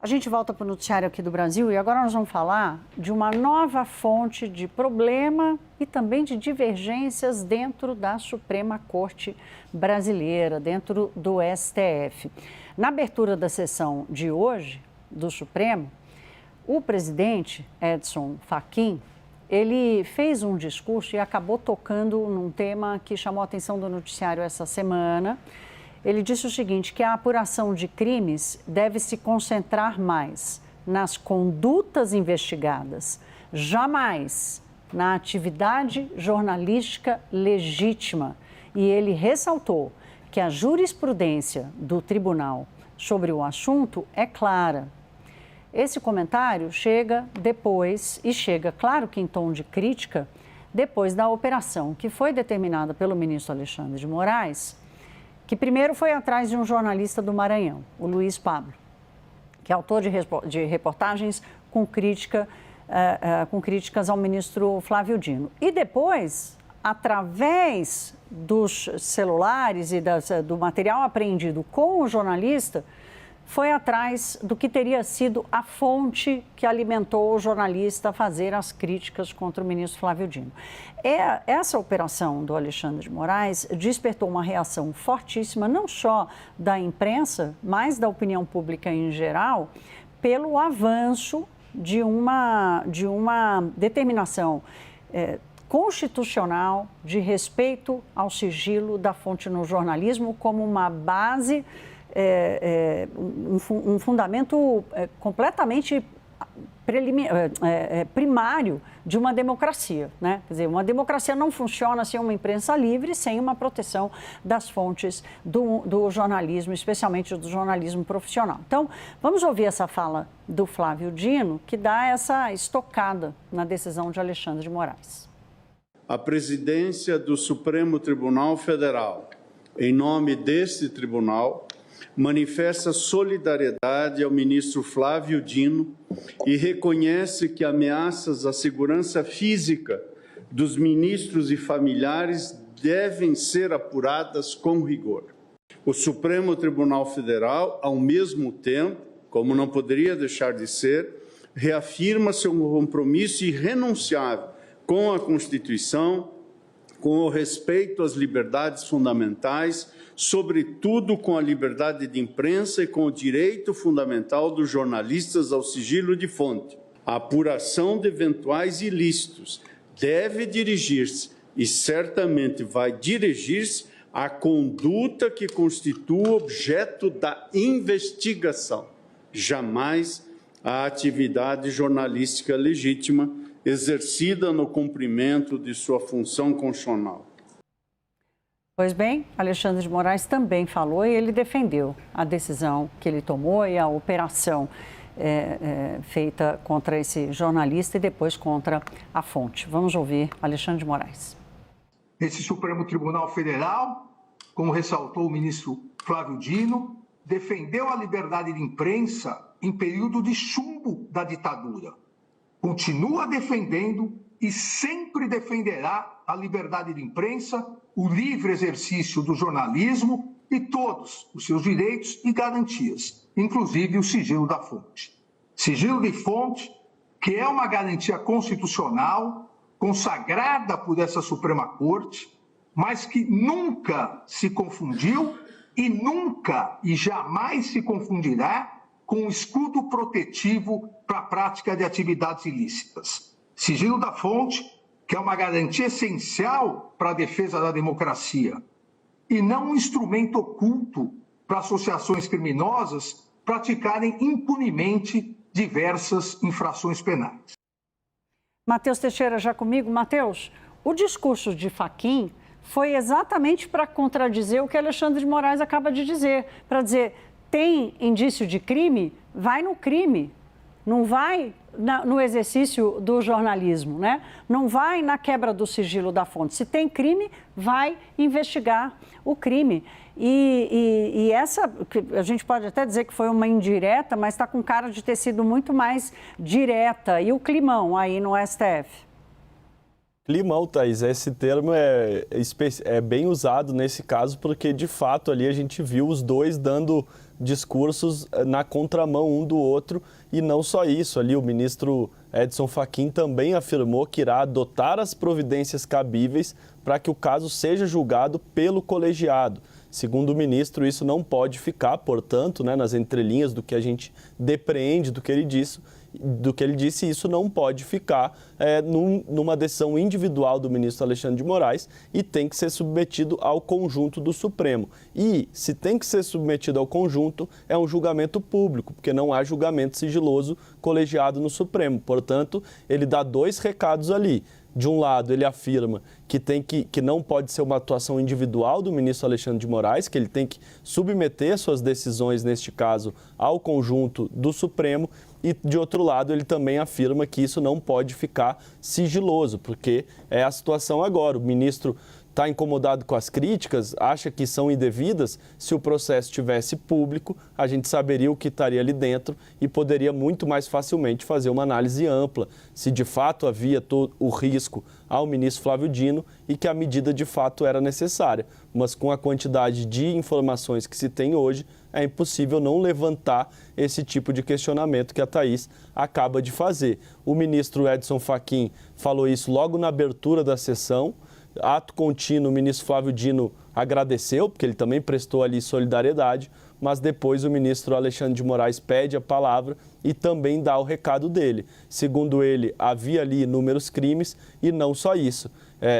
A gente volta para o noticiário aqui do Brasil e agora nós vamos falar de uma nova fonte de problema e também de divergências dentro da Suprema Corte Brasileira, dentro do STF. Na abertura da sessão de hoje do Supremo, o presidente Edson Fachin, ele fez um discurso e acabou tocando num tema que chamou a atenção do noticiário essa semana. Ele disse o seguinte, que a apuração de crimes deve se concentrar mais nas condutas investigadas, jamais na atividade jornalística legítima. E ele ressaltou que a jurisprudência do tribunal sobre o assunto é clara. Esse comentário chega depois, e chega, claro que em tom de crítica, depois da operação que foi determinada pelo ministro Alexandre de Moraes, que primeiro foi atrás de um jornalista do Maranhão, o Luiz Pablo, que é autor de reportagens com críticas ao ministro Flávio Dino. E depois, através dos celulares e do material apreendido com o jornalista, foi atrás do que teria sido a fonte que alimentou o jornalista a fazer as críticas contra o ministro Flávio Dino. Essa operação do Alexandre de Moraes despertou uma reação fortíssima, não só da imprensa, mas da opinião pública em geral, pelo avanço de uma determinação constitucional de respeito ao sigilo da fonte no jornalismo como uma base, um fundamento completamente primário de uma democracia, né? Quer dizer, uma democracia não funciona sem uma imprensa livre, sem uma proteção das fontes do jornalismo, especialmente do jornalismo profissional. Então, vamos ouvir essa fala do Flávio Dino, que dá essa estocada na decisão de Alexandre de Moraes. A presidência do Supremo Tribunal Federal, em nome deste tribunal, manifesta solidariedade ao ministro Flávio Dino e reconhece que ameaças à segurança física dos ministros e familiares devem ser apuradas com rigor. O Supremo Tribunal Federal, ao mesmo tempo, como não poderia deixar de ser, reafirma seu compromisso irrenunciável com a Constituição, com o respeito às liberdades fundamentais, sobretudo com a liberdade de imprensa e com o direito fundamental dos jornalistas ao sigilo de fonte. A apuração de eventuais ilícitos deve dirigir-se, e certamente vai dirigir-se, à conduta que constitua objeto da investigação, jamais à atividade jornalística legítima exercida no cumprimento de sua função constitucional. Pois bem, Alexandre de Moraes também falou e ele defendeu a decisão que ele tomou e a operação feita contra esse jornalista e depois contra a fonte. Vamos ouvir Alexandre de Moraes. Esse Supremo Tribunal Federal, como ressaltou o ministro Flávio Dino, defendeu a liberdade de imprensa em período de chumbo da ditadura. Continua defendendo e sempre defenderá a liberdade de imprensa, o livre exercício do jornalismo e todos os seus direitos e garantias, inclusive o sigilo da fonte. Sigilo de fonte, que é uma garantia constitucional consagrada por essa Suprema Corte, mas que nunca se confundiu e nunca e jamais se confundirá com o escudo protetivo para a prática de atividades ilícitas. Sigilo da fonte, que é uma garantia essencial para a defesa da democracia, e não um instrumento oculto para associações criminosas praticarem impunemente diversas infrações penais. Matheus Teixeira já comigo. Matheus, o discurso de Fachin foi exatamente para contradizer o que Alexandre de Moraes acaba de dizer, para dizer, tem indício de crime? Vai no crime. Não vai no exercício do jornalismo, né? Não vai na quebra do sigilo da fonte. Se tem crime, vai investigar o crime. E essa, a gente pode até dizer que foi uma indireta, mas está com cara de ter sido muito mais direta. E o climão aí no STF? Climão, Thaís, esse termo é bem usado nesse caso, porque de fato ali a gente viu os dois dando discursos na contramão um do outro. E não só isso, ali o ministro Edson Fachin também afirmou que irá adotar as providências cabíveis para que o caso seja julgado pelo colegiado. Segundo o ministro, isso não pode ficar, portanto, nas entrelinhas do que a gente depreende do que ele disse, isso não pode ficar numa decisão individual do ministro Alexandre de Moraes e tem que ser submetido ao conjunto do Supremo. E, se tem que ser submetido ao conjunto, é um julgamento público, porque não há julgamento sigiloso colegiado no Supremo. Portanto, ele dá dois recados ali. De um lado, ele afirma que não pode ser uma atuação individual do ministro Alexandre de Moraes, que ele tem que submeter suas decisões, neste caso, ao conjunto do Supremo. E, de outro lado, ele também afirma que isso não pode ficar sigiloso, porque é a situação agora. O ministro está incomodado com as críticas, acha que são indevidas. Se o processo tivesse público, a gente saberia o que estaria ali dentro e poderia muito mais facilmente fazer uma análise ampla, se de fato havia o risco ao ministro Flávio Dino e que a medida de fato era necessária. Mas com a quantidade de informações que se tem hoje, é impossível não levantar esse tipo de questionamento que a Thaís acaba de fazer. O ministro Edson Fachin falou isso logo na abertura da sessão. Ato contínuo, o ministro Flávio Dino agradeceu, porque ele também prestou ali solidariedade, mas depois o ministro Alexandre de Moraes pede a palavra e também dá o recado dele. Segundo ele, havia ali inúmeros crimes e não só isso.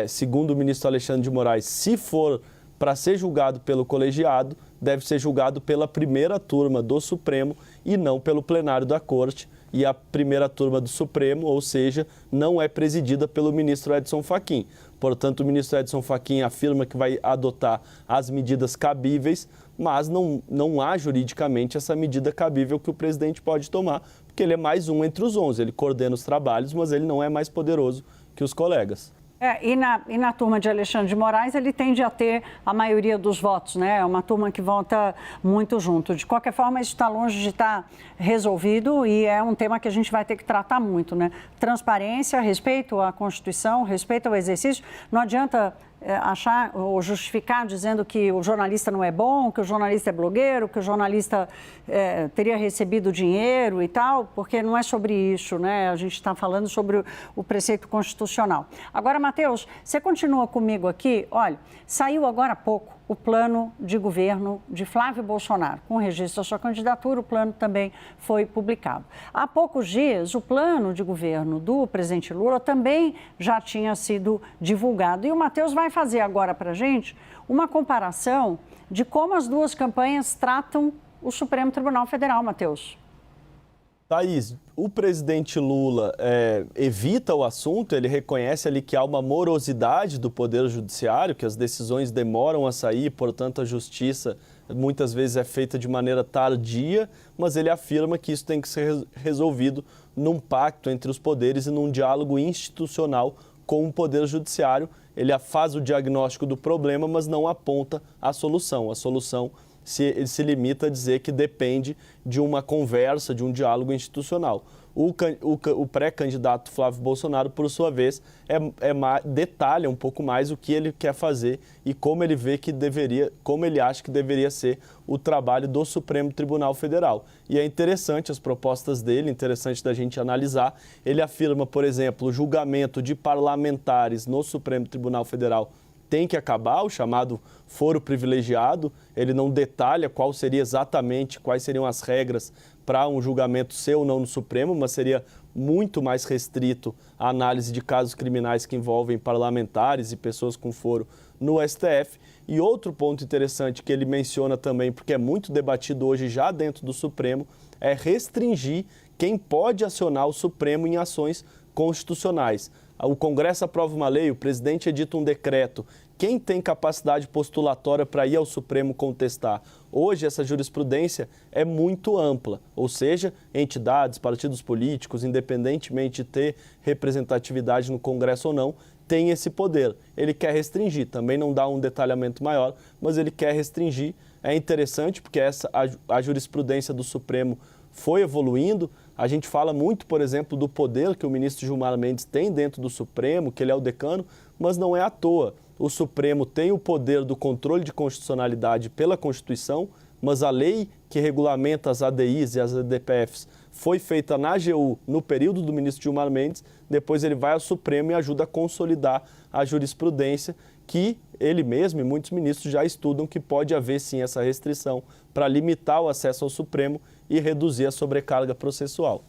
Segundo o ministro Alexandre de Moraes, se for para ser julgado pelo colegiado, deve ser julgado pela primeira turma do Supremo e não pelo plenário da Corte. E a primeira turma do Supremo, ou seja, não é presidida pelo ministro Edson Fachin. Portanto, o ministro Edson Fachin afirma que vai adotar as medidas cabíveis, mas não há juridicamente essa medida cabível que o presidente pode tomar, porque ele é mais um entre os 11. Ele coordena os trabalhos, mas ele não é mais poderoso que os colegas. E na turma de Alexandre de Moraes, ele tende a ter a maioria dos votos, né? É uma turma que vota muito junto. De qualquer forma, isso está longe de estar resolvido e é um tema que a gente vai ter que tratar muito, né? Transparência, respeito à Constituição, respeito ao exercício. Não adianta achar ou justificar dizendo que o jornalista não é bom, que o jornalista é blogueiro, que o jornalista teria recebido dinheiro e tal, porque não é sobre isso, né? A gente está falando sobre o preceito constitucional. Agora, Matheus, você continua comigo aqui. Olha, saiu agora há pouco o plano de governo de Flávio Bolsonaro. Com o registro da sua candidatura, o plano também foi publicado. Há poucos dias, o plano de governo do presidente Lula também já tinha sido divulgado. E o Matheus vai fazer agora para a gente uma comparação de como as duas campanhas tratam o Supremo Tribunal Federal, Matheus. Thaís, o presidente Lula evita o assunto, ele reconhece ali que há uma morosidade do Poder Judiciário, que as decisões demoram a sair, portanto a justiça muitas vezes é feita de maneira tardia, mas ele afirma que isso tem que ser resolvido num pacto entre os poderes e num diálogo institucional com o Poder Judiciário. Ele faz o diagnóstico do problema, mas não aponta a solução. A solução se limita a dizer que depende de uma conversa, de um diálogo institucional. O pré-candidato Flávio Bolsonaro, por sua vez, detalha um pouco mais o que ele quer fazer e como ele vê que como ele acha que deveria ser o trabalho do Supremo Tribunal Federal. E é interessante as propostas dele, interessante da gente analisar. Ele afirma, por exemplo, o julgamento de parlamentares no Supremo Tribunal Federal tem que acabar, o chamado foro privilegiado. Ele não detalha quais seriam as regras para um julgamento ser ou não no Supremo, mas seria muito mais restrito a análise de casos criminais que envolvem parlamentares e pessoas com foro no STF. E outro ponto interessante que ele menciona também, porque é muito debatido hoje já dentro do Supremo, é restringir quem pode acionar o Supremo em ações constitucionais. O Congresso aprova uma lei, o presidente edita um decreto. Quem tem capacidade postulatória para ir ao Supremo contestar? Hoje, essa jurisprudência é muito ampla, ou seja, entidades, partidos políticos, independentemente de ter representatividade no Congresso ou não, tem esse poder. Ele quer restringir, também não dá um detalhamento maior, mas ele quer restringir. É interessante porque a jurisprudência do Supremo foi evoluindo. A gente fala muito, por exemplo, do poder que o ministro Gilmar Mendes tem dentro do Supremo, que ele é o decano, mas não é à toa. O Supremo tem o poder do controle de constitucionalidade pela Constituição, mas a lei que regulamenta as ADIs e as ADPFs foi feita na AGU no período do ministro Gilmar Mendes, depois ele vai ao Supremo e ajuda a consolidar a jurisprudência que ele mesmo e muitos ministros já estudam que pode haver sim essa restrição para limitar o acesso ao Supremo e reduzir a sobrecarga processual.